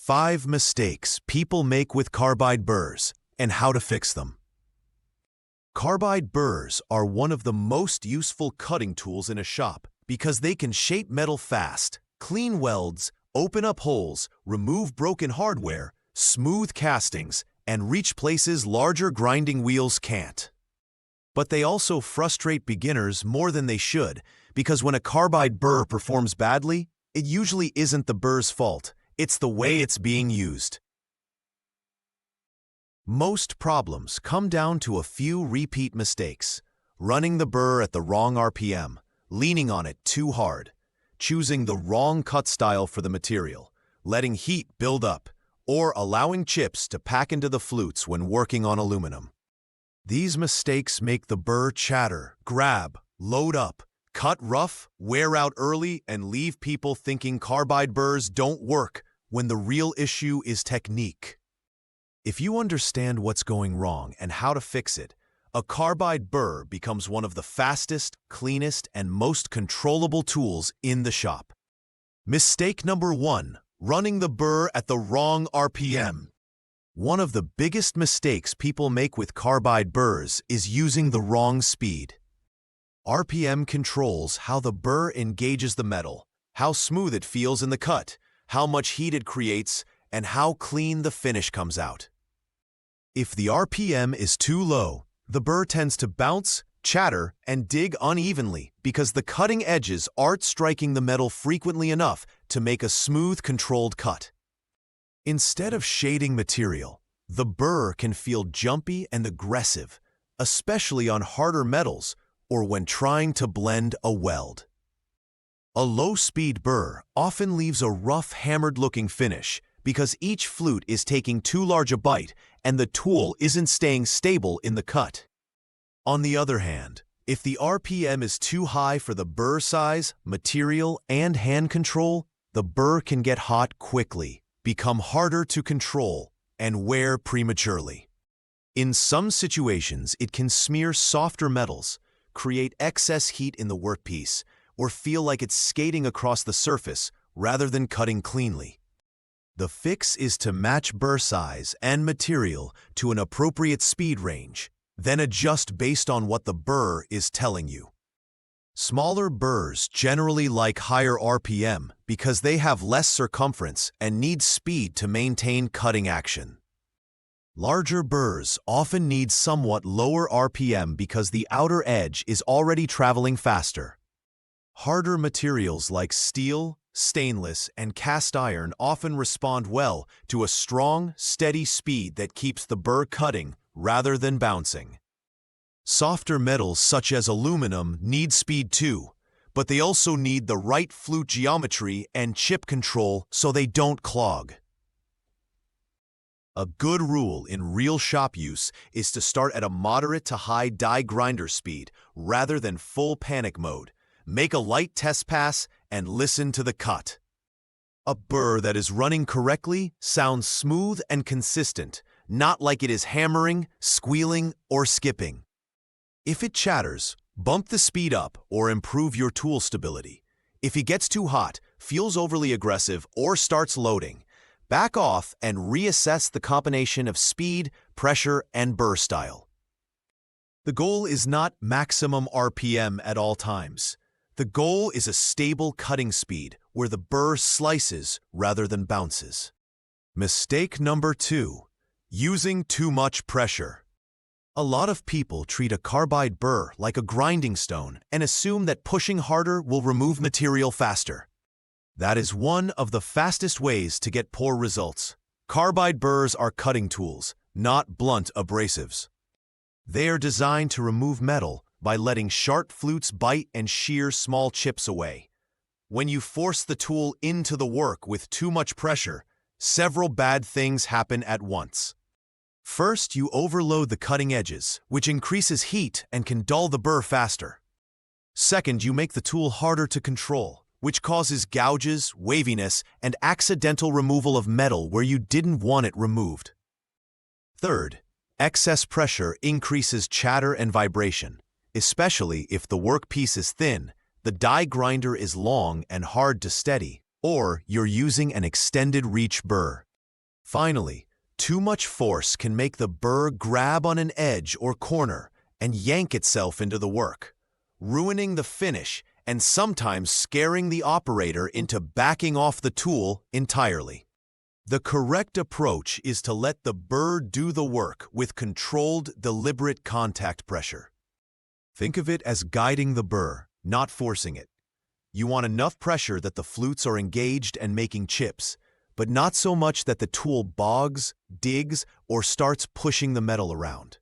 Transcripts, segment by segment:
5 mistakes people make with carbide burrs and how to fix them. Carbide burrs are one of the most useful cutting tools in a shop because they can shape metal fast, clean welds, open up holes, remove broken hardware, smooth castings, and reach places larger grinding wheels can't. But they also frustrate beginners more than they should because when a carbide burr performs badly, it usually isn't the burr's fault. It's the way it's being used. Most problems come down to a few repeat mistakes: running the burr at the wrong RPM, leaning on it too hard, choosing the wrong cut style for the material, letting heat build up, or allowing chips to pack into the flutes when working on aluminum. These mistakes make the burr chatter, grab, load up, cut rough, wear out early, and leave people thinking carbide burrs don't work when the real issue is technique. If you understand what's going wrong and how to fix it, a carbide burr becomes one of the fastest, cleanest, and most controllable tools in the shop. Mistake number 1: running the burr at the wrong RPM. One of the biggest mistakes people make with carbide burrs is using the wrong speed. RPM controls how the burr engages the metal, how smooth it feels in the cut, how much heat it creates, and how clean the finish comes out. If the RPM is too low, the burr tends to bounce, chatter, and dig unevenly because the cutting edges aren't striking the metal frequently enough to make a smooth, controlled cut. Instead of shading material, the burr can feel jumpy and aggressive, especially on harder metals or when trying to blend a weld. A low-speed burr often leaves a rough, hammered-looking finish because each flute is taking too large a bite and the tool isn't staying stable in the cut. On the other hand, if the RPM is too high for the burr size, material, and hand control, the burr can get hot quickly, become harder to control, and wear prematurely. In some situations, it can smear softer metals, create excess heat in the workpiece, or feel like it's skating across the surface rather than cutting cleanly. The fix is to match burr size and material to an appropriate speed range, then adjust based on what the burr is telling you. Smaller burrs generally like higher RPM because they have less circumference and need speed to maintain cutting action. Larger burrs often need somewhat lower RPM because the outer edge is already traveling faster. Harder materials like steel, stainless, and cast iron often respond well to a strong, steady speed that keeps the burr cutting rather than bouncing. Softer metals such as aluminum need speed too, but they also need the right flute geometry and chip control so they don't clog. A good rule in real shop use is to start at a moderate to high die grinder speed rather than full panic mode. Make a light test pass and listen to the cut. A burr that is running correctly sounds smooth and consistent, not like it is hammering, squealing, or skipping. If it chatters, bump the speed up or improve your tool stability. If it gets too hot, feels overly aggressive, or starts loading, back off and reassess the combination of speed, pressure, and burr style. The goal is not maximum RPM at all times. The goal is a stable cutting speed where the burr slices rather than bounces. Mistake number 2: using too much pressure. A lot of people treat a carbide burr like a grinding stone and assume that pushing harder will remove material faster. That is one of the fastest ways to get poor results. Carbide burrs are cutting tools, not blunt abrasives. They are designed to remove metal by letting sharp flutes bite and shear small chips away. When you force the tool into the work with too much pressure, several bad things happen at once. First, you overload the cutting edges, which increases heat and can dull the burr faster. Second, you make the tool harder to control, which causes gouges, waviness, and accidental removal of metal where you didn't want it removed. Third, excess pressure increases chatter and vibration, especially if the workpiece is thin, the die grinder is long and hard to steady, or you're using an extended reach burr. Finally, too much force can make the burr grab on an edge or corner and yank itself into the work, ruining the finish and sometimes scaring the operator into backing off the tool entirely. The correct approach is to let the burr do the work with controlled, deliberate contact pressure. Think of it as guiding the burr, not forcing it. You want enough pressure that the flutes are engaged and making chips, but not so much that the tool bogs, digs, or starts pushing the metal around.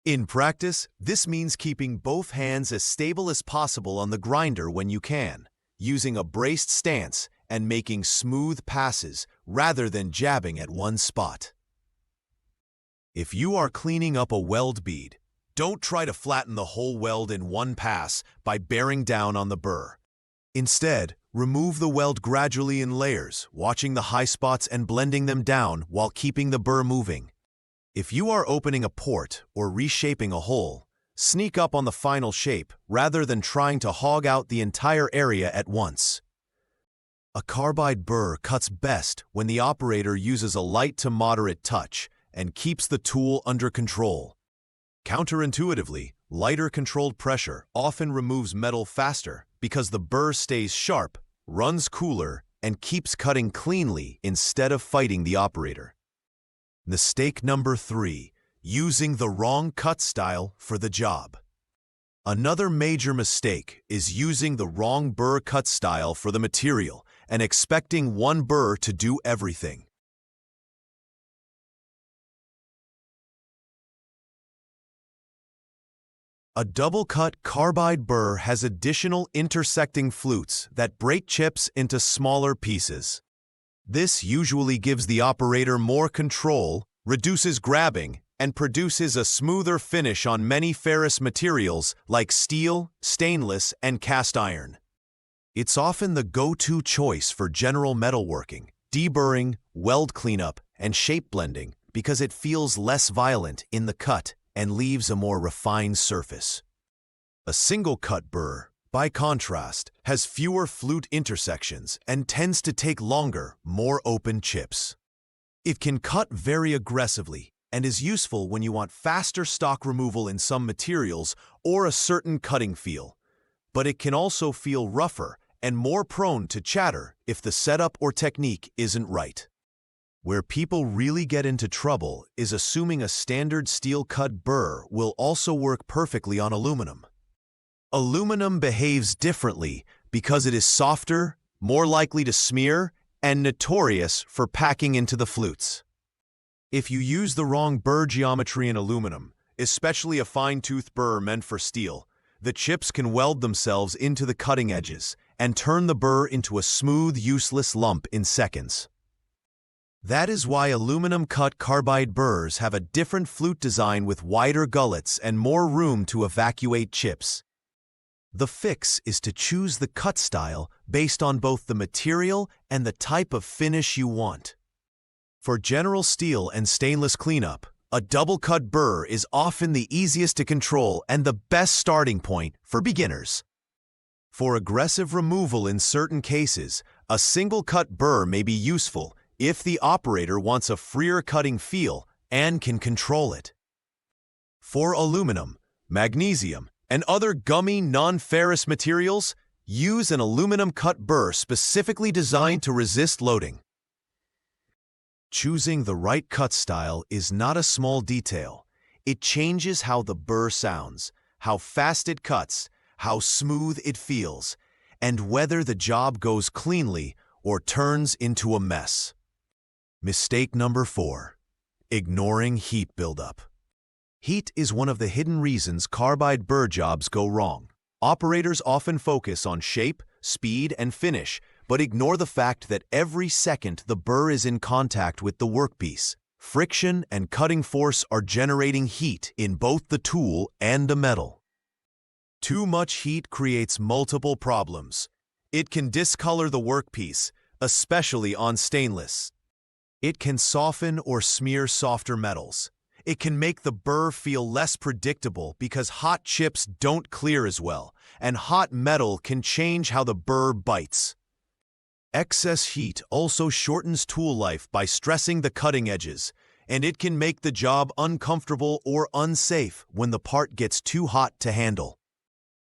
In practice, this means keeping both hands as stable as possible on the grinder when you can, using a braced stance and making smooth passes rather than jabbing at one spot. If you are cleaning up a weld bead, don't try to flatten the whole weld in one pass by bearing down on the burr. Instead, remove the weld gradually in layers, watching the high spots and blending them down while keeping the burr moving. If you are opening a port or reshaping a hole, sneak up on the final shape rather than trying to hog out the entire area at once. A carbide burr cuts best when the operator uses a light to moderate touch and keeps the tool under control. Counterintuitively, lighter controlled pressure often removes metal faster because the burr stays sharp, runs cooler, and keeps cutting cleanly instead of fighting the operator. Mistake number 3, using the wrong cut style for the job. Another major mistake is using the wrong burr cut style for the material and expecting one burr to do everything. A double-cut carbide burr has additional intersecting flutes that break chips into smaller pieces. This usually gives the operator more control, reduces grabbing, and produces a smoother finish on many ferrous materials like steel, stainless, and cast iron. It's often the go-to choice for general metalworking, deburring, weld cleanup, and shape blending because it feels less violent in the cut and leaves a more refined surface. A single-cut burr, by contrast, has fewer flute intersections and tends to take longer, more open chips. It can cut very aggressively and is useful when you want faster stock removal in some materials or a certain cutting feel, but it can also feel rougher and more prone to chatter if the setup or technique isn't right. Where people really get into trouble is assuming a standard steel-cut burr will also work perfectly on aluminum. Aluminum behaves differently because it is softer, more likely to smear, and notorious for packing into the flutes. If you use the wrong burr geometry in aluminum, especially a fine-tooth burr meant for steel, the chips can weld themselves into the cutting edges and turn the burr into a smooth, useless lump in seconds. That is why aluminum-cut carbide burrs have a different flute design with wider gullets and more room to evacuate chips. The fix is to choose the cut style based on both the material and the type of finish you want. For general steel and stainless cleanup, a double-cut burr is often the easiest to control and the best starting point for beginners. For aggressive removal in certain cases, a single-cut burr may be useful if the operator wants a freer cutting feel and can control it. For aluminum, magnesium, and other gummy non-ferrous materials, use an aluminum-cut burr specifically designed to resist loading. Choosing the right cut style is not a small detail. It changes how the burr sounds, how fast it cuts, how smooth it feels, and whether the job goes cleanly or turns into a mess. Mistake number 4, ignoring heat buildup. Heat is one of the hidden reasons carbide burr jobs go wrong. Operators often focus on shape, speed, and finish, but ignore the fact that every second the burr is in contact with the workpiece, friction and cutting force are generating heat in both the tool and the metal. Too much heat creates multiple problems. It can discolor the workpiece, especially on stainless. It can soften or smear softer metals. It can make the burr feel less predictable because hot chips don't clear as well, and hot metal can change how the burr bites. Excess heat also shortens tool life by stressing the cutting edges, and it can make the job uncomfortable or unsafe when the part gets too hot to handle.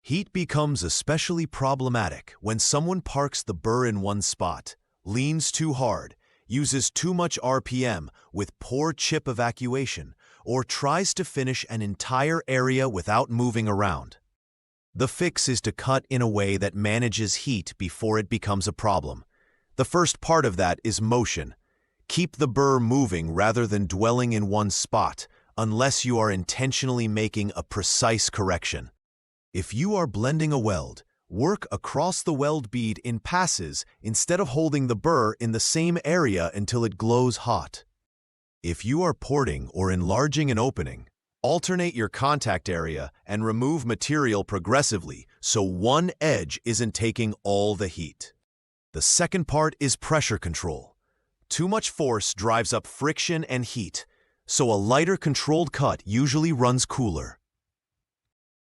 Heat becomes especially problematic when someone parks the burr in one spot, leans too hard, uses too much RPM with poor chip evacuation, or tries to finish an entire area without moving around. The fix is to cut in a way that manages heat before it becomes a problem. The first part of that is motion. Keep the burr moving rather than dwelling in one spot, unless you are intentionally making a precise correction. If you are blending a weld, work across the weld bead in passes instead of holding the burr in the same area until it glows hot. If you are porting or enlarging an opening, alternate your contact area and remove material progressively so one edge isn't taking all the heat. The second part is pressure control. Too much force drives up friction and heat, so a lighter controlled cut usually runs cooler.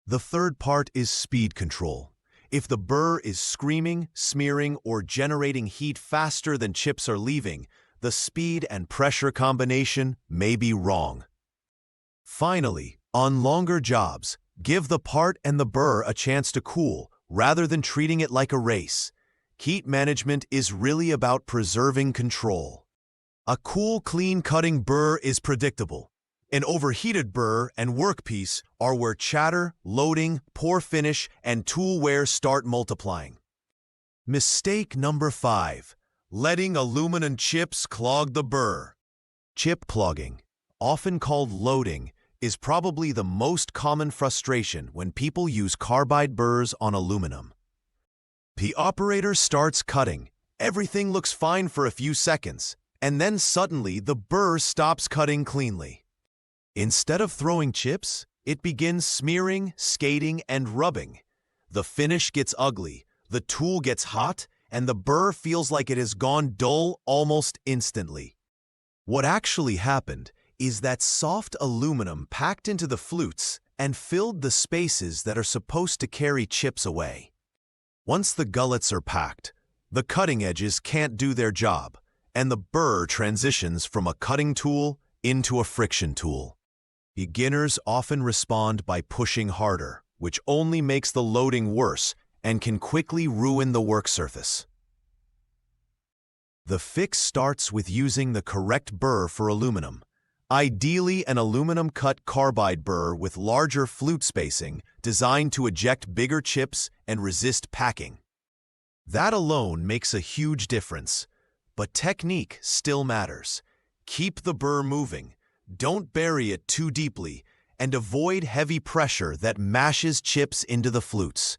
The third part is speed control. If the burr is screaming, smearing, or generating heat faster than chips are leaving, the speed and pressure combination may be wrong. Finally, on longer jobs, give the part and the burr a chance to cool rather than treating it like a race. Heat management is really about preserving control. A cool, clean cutting burr is predictable. An overheated burr and workpiece are where chatter, loading, poor finish, and tool wear start multiplying. Mistake number 5. Letting aluminum chips clog the burr. Chip clogging, often called loading, is probably the most common frustration when people use carbide burrs on aluminum. The operator starts cutting. Everything looks fine for a few seconds, and then suddenly the burr stops cutting cleanly. Instead of throwing chips, it begins smearing, skating, and rubbing. The finish gets ugly, the tool gets hot, and the burr feels like it has gone dull almost instantly. What actually happened is that soft aluminum packed into the flutes and filled the spaces that are supposed to carry chips away. Once the gullets are packed, the cutting edges can't do their job, and the burr transitions from a cutting tool into a friction tool. Beginners often respond by pushing harder, which only makes the loading worse and can quickly ruin the work surface. The fix starts with using the correct burr for aluminum. Ideally, an aluminum-cut carbide burr with larger flute spacing designed to eject bigger chips and resist packing. That alone makes a huge difference, but technique still matters. Keep the burr moving. Don't bury it too deeply, and avoid heavy pressure that mashes chips into the flutes.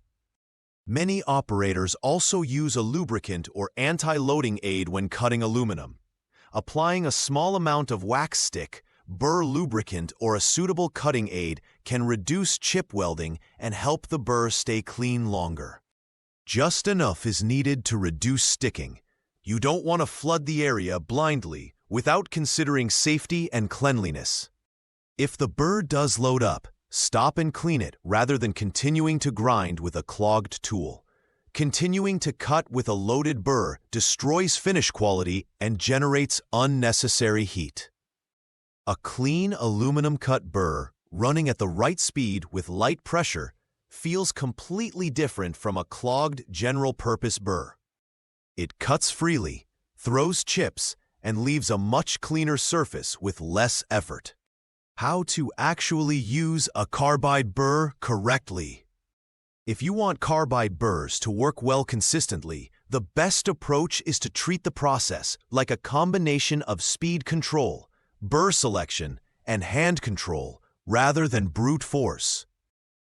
Many operators also use a lubricant or anti-loading aid when cutting aluminum. Applying a small amount of wax stick, burr lubricant, or a suitable cutting aid can reduce chip welding and help the burr stay clean longer. Just enough is needed to reduce sticking. You don't want to flood the area blindly without considering safety and cleanliness. If the burr does load up, stop and clean it rather than continuing to grind with a clogged tool. Continuing to cut with a loaded burr destroys finish quality and generates unnecessary heat. A clean aluminum-cut burr running at the right speed with light pressure feels completely different from a clogged general-purpose burr. It cuts freely, throws chips, and leaves a much cleaner surface with less effort. How to actually use a carbide burr correctly. If you want carbide burrs to work well consistently, the best approach is to treat the process like a combination of speed control, burr selection, and hand control rather than brute force.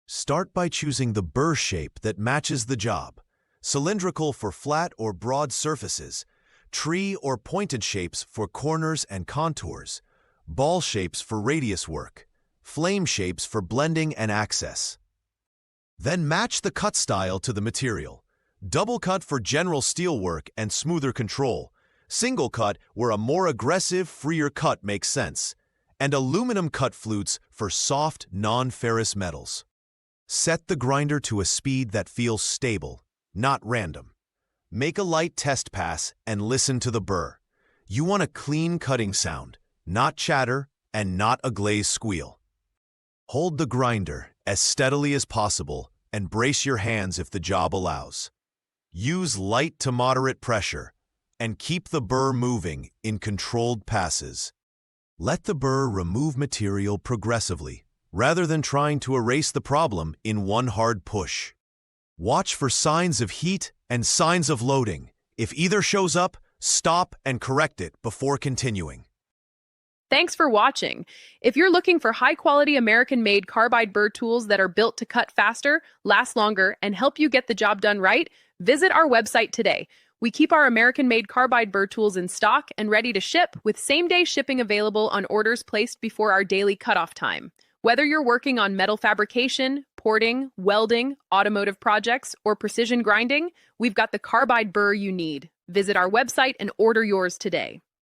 Start by choosing the burr shape that matches the job. Cylindrical for flat or broad surfaces, tree or pointed shapes for corners and contours, ball shapes for radius work, flame shapes for blending and access. Then match the cut style to the material. Double cut for general steel work and smoother control, single cut where a more aggressive, freer cut makes sense, and aluminum cut flutes for soft, non-ferrous metals. Set the grinder to a speed that feels stable, not random. Make a light test pass and listen to the burr. You want a clean cutting sound, not chatter and not a glazed squeal. Hold the grinder as steadily as possible and brace your hands if the job allows. Use light to moderate pressure and keep the burr moving in controlled passes. Let the burr remove material progressively rather than trying to erase the problem in one hard push. Watch for signs of heat and signs of loading. If either shows up, stop and correct it before continuing. Thanks for watching. If you're looking for high-quality American-made carbide burr tools that are built to cut faster, last longer, and help you get the job done right, visit our website today. We keep our American-made carbide burr tools in stock and ready to ship, with same-day shipping available on orders placed before our daily cutoff time. Whether you're working on metal fabrication, porting, welding, automotive projects, or precision grinding, we've got the carbide burr you need. Visit our website and order yours today.